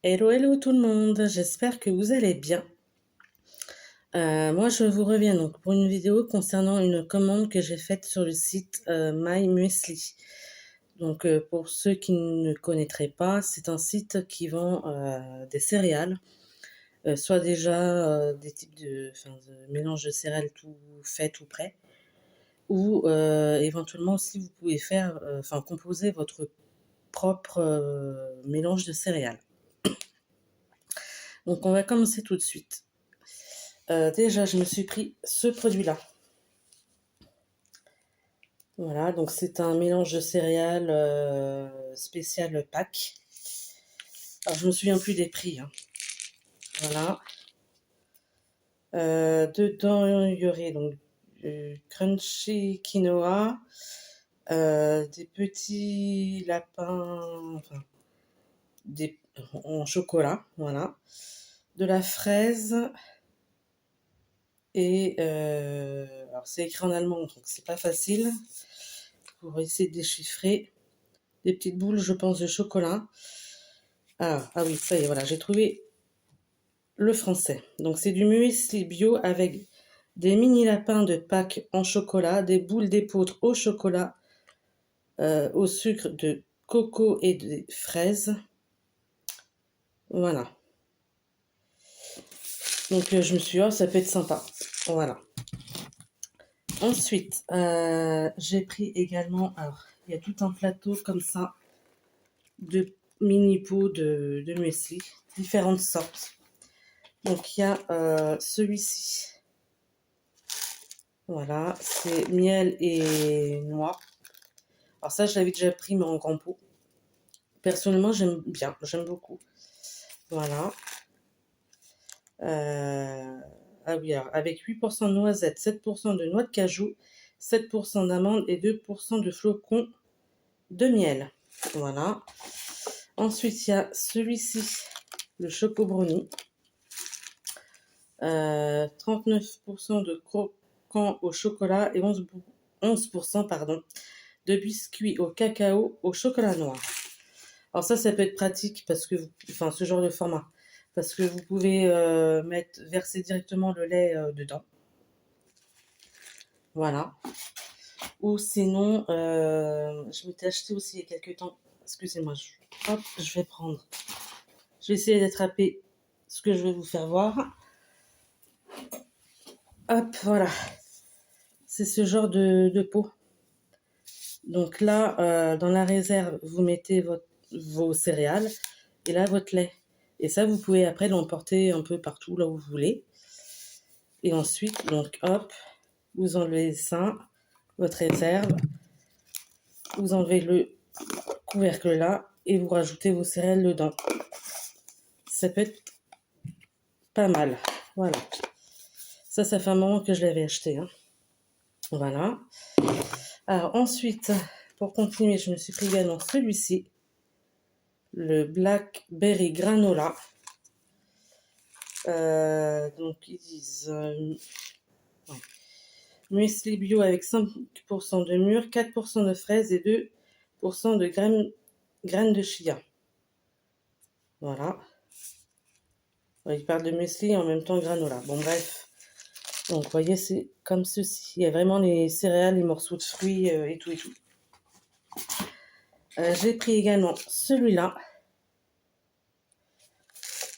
Hello, hello tout le monde, j'espère que vous allez bien. Moi, je vous reviens donc pour une vidéo concernant une commande que j'ai faite sur le site My Muesli. Donc, pour ceux qui ne connaîtraient pas, c'est un site qui vend des céréales, soit déjà des types de mélange de céréales tout fait, tout prêt, ou éventuellement aussi vous pouvez faire, composer votre propre mélange de céréales. Donc, on va commencer tout de suite. Déjà, je me suis pris ce produit-là. Voilà, donc c'est un mélange de céréales spécial Pâques. Alors, je me souviens plus des prix, hein. Voilà. Dedans, il y aurait donc du crunchy quinoa, des petits lapins, en chocolat, voilà. De la fraise et alors c'est écrit en allemand, donc c'est pas facile. Pour essayer de déchiffrer. Des petites boules, je pense, de chocolat. Ah oui, ça y est, voilà, j'ai trouvé le français. Donc c'est du muesli bio avec des mini lapins de Pâques en chocolat, des boules d'épeautre au chocolat, au sucre de coco et de fraises. Voilà. Donc je me suis dit, oh, ça peut être sympa. Voilà. Ensuite, j'ai pris également, alors il y a tout un plateau comme ça de mini pots de muesli, différentes sortes. Donc il y a celui-ci. Voilà, c'est miel et noix. Alors ça, je l'avais déjà pris, mais en grand pot. Personnellement, j'aime bien, j'aime beaucoup. Voilà. Ah oui, alors avec 8% de noisettes, 7% de noix de cajou, 7% d'amandes et 2% de flocons de miel. Voilà. Ensuite, il y a celui-ci, le Choco Brownie. 39% de croquants au chocolat et 11% de biscuits au cacao au chocolat noir. Alors ça peut être pratique parce que, ce genre de format, parce que vous pouvez verser directement le lait dedans. Voilà. Ou sinon, je m'étais acheté aussi il y a quelques temps. Excusez-moi, je vais prendre. Je vais essayer d'attraper ce que je vais vous faire voir. Hop, voilà. C'est ce genre de pot. Donc là, dans la réserve, vous mettez vos céréales et là, votre lait. Et ça, vous pouvez après l'emporter un peu partout là où vous voulez. Et ensuite, donc hop, vous enlevez ça, votre réserve, vous enlevez le couvercle là et vous rajoutez vos céréales dedans. Ça peut être pas mal. Voilà. Ça fait un moment que je l'avais acheté, hein. Voilà. Alors ensuite, pour continuer, je me suis pris également celui-ci, le Blackberry Granola. Donc ils disent ouais. Muesli bio avec 5% de mûre, 4% de fraises et 2% de graines de chia. Voilà. Il parle de muesli et en même temps granola. Bon bref. Donc vous voyez, c'est comme ceci. Il y a vraiment les céréales, les morceaux de fruits et tout et tout. J'ai pris également celui-là.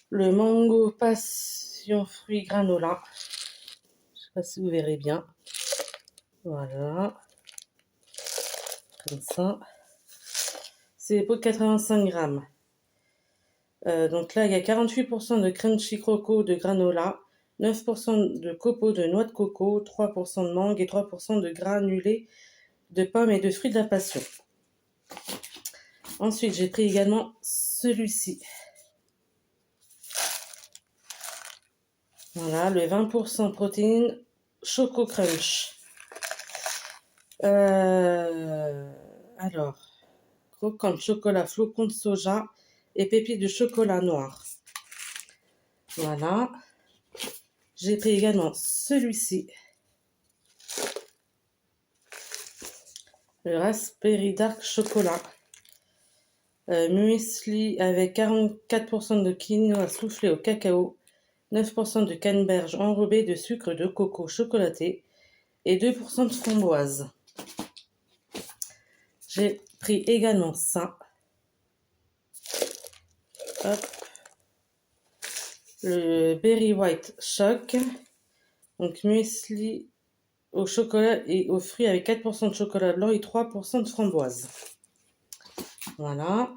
Le mango passion fruit granola. Je sais pas si vous verrez bien. Voilà. Comme ça. C'est des pots de 85 grammes. Donc là, il y a 48% de crunchy croco de granola, 9% de copeaux de noix de coco, 3% de mangue et 3% de granulés de pommes et de fruits de la passion. Ensuite, j'ai pris également celui-ci. Voilà, le 20% protéines Choco Crunch. Alors, croquant de chocolat, flocons de soja et pépites de chocolat noir. Voilà. J'ai pris également celui-ci. Le Raspberry Dark Chocolat. Muesli avec 44% de quinoa soufflé au cacao, 9% de canneberge enrobée de sucre de coco chocolaté et 2% de framboise. J'ai pris également ça. Hop. Le Berry White Choc. Donc muesli au chocolat et aux fruits avec 4% de chocolat blanc et 3% de framboise. Voilà.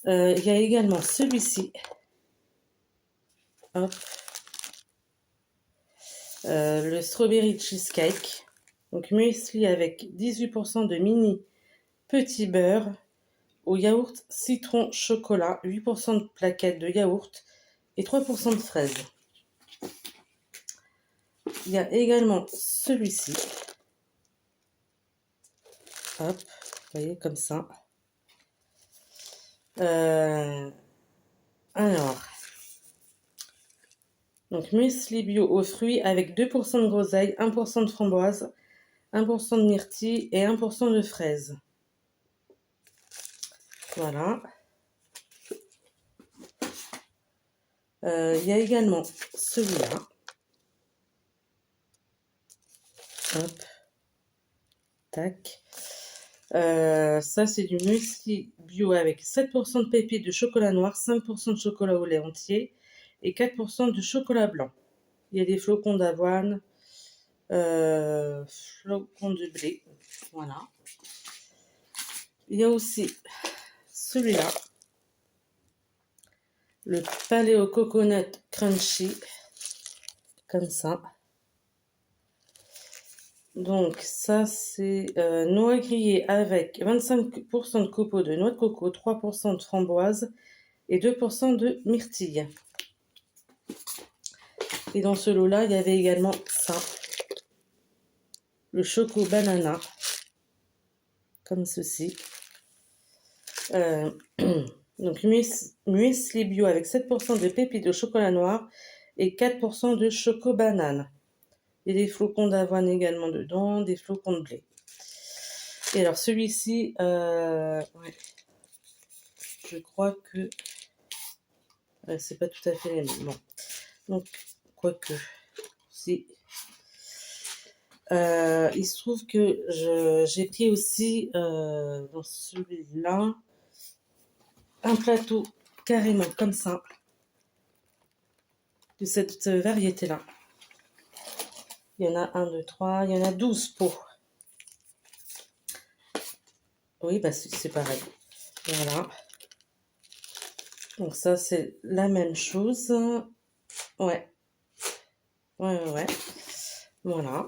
Il y a également celui-ci. Hop. Le Strawberry Cheesecake. Donc muesli avec 18% de mini petit beurre au yaourt citron chocolat, 8% de plaquettes de yaourt et 3% de fraises. Il y a également celui-ci. Hop, vous voyez comme ça. Alors, donc muesli bio aux fruits avec 2% de groseille, 1% de framboise, 1% de myrtille et 1% de fraises. Voilà. Il y a également celui-là. Hop. Tac. Ça, c'est du muesli bio avec 7% de pépites de chocolat noir, 5% de chocolat au lait entier et 4% de chocolat blanc. Il y a des flocons d'avoine, flocons de blé. Voilà. Il y a aussi celui-là, le Paléo Coconut Crunchy, comme ça. Donc ça c'est noix grillées avec 25% de copeaux de noix de coco, 3% de framboise et 2% de myrtille. Et dans ce lot-là, il y avait également ça, le choco banana, comme ceci. Donc muesli bio avec 7% de pépites de chocolat noir et 4% de choco banane. Et des flocons d'avoine également dedans, des flocons de blé. Et alors celui-ci, ouais, je crois que c'est pas tout à fait les mêmes. Bon. Donc, quoique, si. Il se trouve que j'ai pris aussi dans celui-là un plateau carrément comme ça, de cette variété-là. Il y en a 1, 2, 3, il y en a 12 pots. Oui, bah c'est pareil. Voilà. Donc ça, c'est la même chose. Ouais. Ouais. Voilà.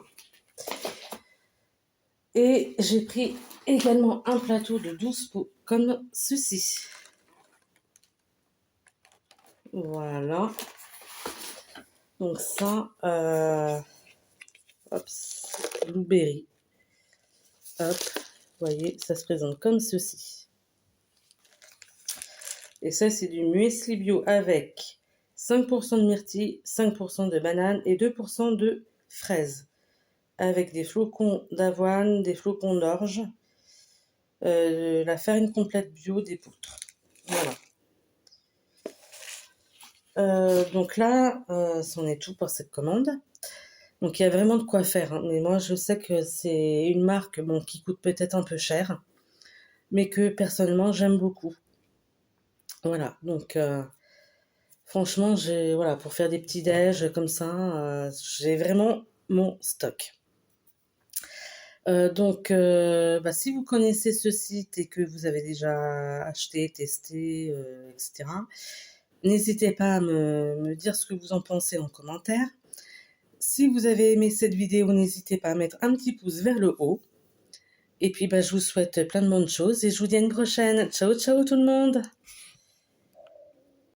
Et j'ai pris également un plateau de 12 pots, comme ceci. Voilà. Donc ça, hop, blueberry. Hop, vous voyez, ça se présente comme ceci. Et ça, c'est du muesli bio avec 5% de myrtille, 5% de banane et 2% de fraises. Avec des flocons d'avoine, des flocons d'orge, la farine complète bio, des poutres. Voilà. Donc là, c'en est tout pour cette commande. Donc il y a vraiment de quoi faire, hein. Mais moi je sais que c'est une marque qui coûte peut-être un peu cher, mais que personnellement j'aime beaucoup. Voilà, donc franchement, voilà, pour faire des petits déj comme ça, j'ai vraiment mon stock. Donc, si vous connaissez ce site et que vous avez déjà acheté, testé, etc., n'hésitez pas à me dire ce que vous en pensez en commentaire. Si vous avez aimé cette vidéo, n'hésitez pas à mettre un petit pouce vers le haut. Et puis, je vous souhaite plein de bonnes choses et je vous dis à une prochaine. Ciao, ciao tout le monde!